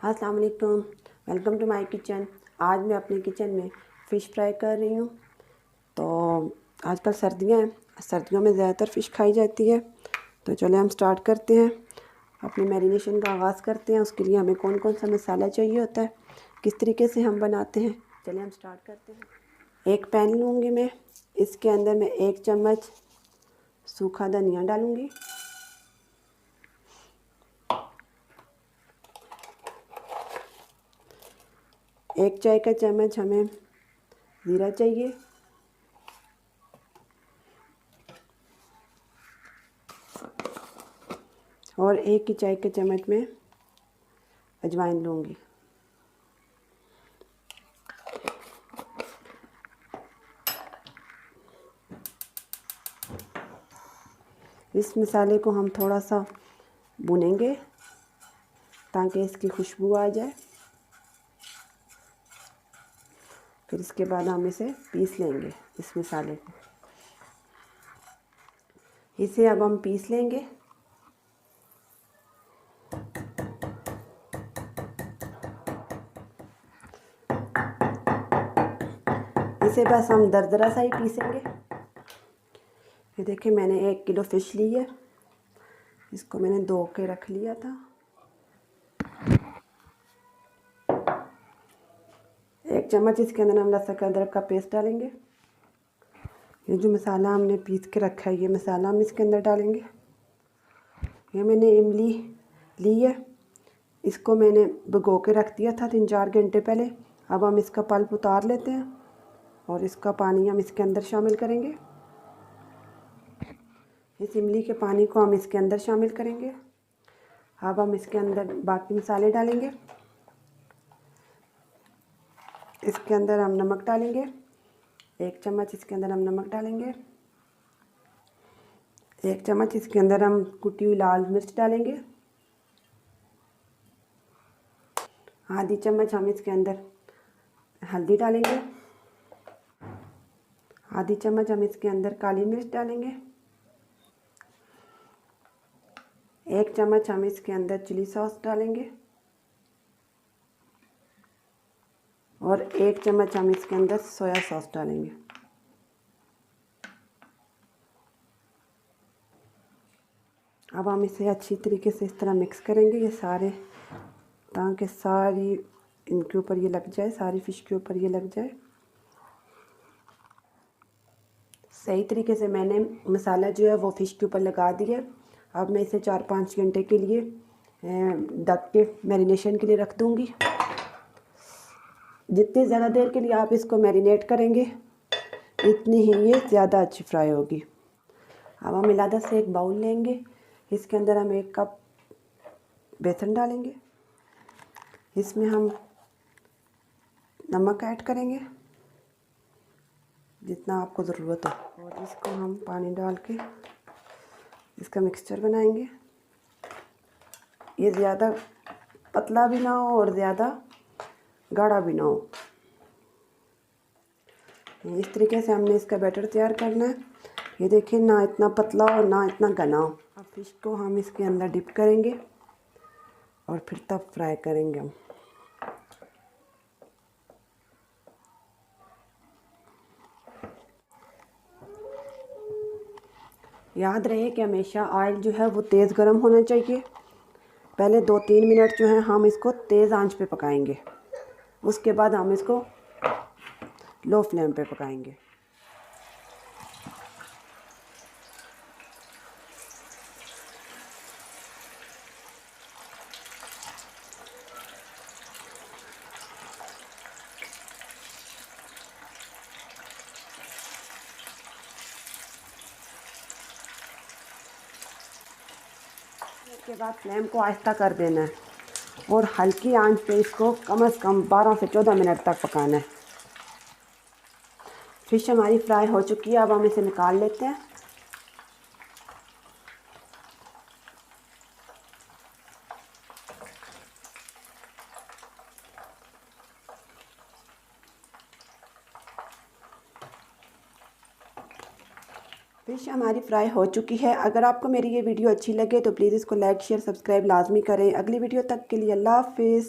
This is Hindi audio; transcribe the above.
अस्सलाम वालेकुम, वेलकम टू माय किचन। आज मैं अपने किचन में फ़िश फ्राई कर रही हूँ। तो आजकल सर्दियाँ हैं, सर्दियों में ज़्यादातर फ़िश खाई जाती है। तो चलिए हम स्टार्ट करते हैं, अपनी मैरिनेशन का आगाज़ करते हैं। उसके लिए हमें कौन कौन सा मसाला चाहिए होता है, किस तरीके से हम बनाते हैं, चलिए हम स्टार्ट करते हैं। एक पैन लूँगी मैं, इसके अंदर मैं 1 चम्मच सूखा धनिया डालूँगी, 1 चाय का चम्मच हमें ज़ीरा चाहिए, और 1 ही चाय के चम्मच में अजवाइन लूँगी। इस मसाले को हम थोड़ा सा भुनेंगे ताकि इसकी खुशबू आ जाए। फिर इसके बाद हम इसे पीस लेंगे, इस मसाले को। इसे अब हम पीस लेंगे। इसे बस हम दरदरा सा ही पीसेंगे। ये देखिए, मैंने 1 किलो फ़िश ली है, इसको मैंने धो के रख लिया था। 1 चम्मच इसके अंदर हम लहसुन अदरक का पेस्ट डालेंगे। ये जो मसाला हमने पीस के रखा है, ये मसाला हम इसके अंदर डालेंगे। ये मैंने इमली ली है, इसको मैंने भिगो के रख दिया था 3-4 घंटे पहले। अब हम इसका पल्प उतार लेते हैं और इसका पानी हम इसके अंदर शामिल करेंगे। इस इमली के पानी को हम इसके अंदर शामिल करेंगे। अब हम इसके अंदर बाकी मसाले डालेंगे। इसके अंदर हम नमक डालेंगे, 1 चम्मच इसके अंदर हम नमक डालेंगे। 1 चम्मच इसके अंदर हम कुटी हुई लाल मिर्च डालेंगे। आधी चम्मच हम इसके अंदर हल्दी डालेंगे। आधी चम्मच हम इसके अंदर काली मिर्च डालेंगे। 1 चम्मच हम इसके अंदर चिली सॉस डालेंगे और 1 चम्मच हम इसके अंदर सोया सॉस डालेंगे। अब हम इसे अच्छी तरीके से इस तरह मिक्स करेंगे, ये सारे, ताकि सारी इनके ऊपर ये लग जाए, सारी फ़िश के ऊपर ये लग जाए। सही तरीके से मैंने मसाला जो है वो फ़िश के ऊपर लगा दिया। अब मैं इसे 4-5 घंटे के लिए ढक के मैरिनेशन के लिए रख दूँगी। जितनी ज़्यादा देर के लिए आप इसको मैरिनेट करेंगे, इतनी ही ये ज़्यादा अच्छी फ्राई होगी। अब हम इलादा से एक बाउल लेंगे, इसके अंदर हम 1 कप बेसन डालेंगे। इसमें हम नमक ऐड करेंगे जितना आपको ज़रूरत हो, और इसको हम पानी डाल के इसका मिक्सचर बनाएंगे। ये ज़्यादा पतला भी ना हो और ज़्यादा गाढ़ा भी ना हो। इस तरीके से हमने इसका बैटर तैयार करना है। ये देखिए, ना इतना पतला और ना इतना घना हो। अब फ़िश को हम इसके अंदर डिप करेंगे और फिर तब फ्राई करेंगे हम। याद रहे कि हमेशा ऑयल जो है वो तेज़ गर्म होना चाहिए। पहले 2-3 मिनट जो है हम इसको तेज़ आंच पे पकाएंगे, उसके बाद हम इसको लो फ्लेम पे पकाएंगे। इसके बाद फ्लेम को आहिस्ता कर देना है और हल्की आंच पे इसको कम से कम 12 से 14 मिनट तक पकाना है। फ़िश हमारी फ्राई हो चुकी है, अब हम इसे निकाल लेते हैं। फ़िश हमारी फ्राई हो चुकी है। अगर आपको मेरी ये वीडियो अच्छी लगे तो प्लीज़ इसको लाइक शेयर सब्सक्राइब लाजमी करें। अगली वीडियो तक के लिए अल्लाह हाफिज़।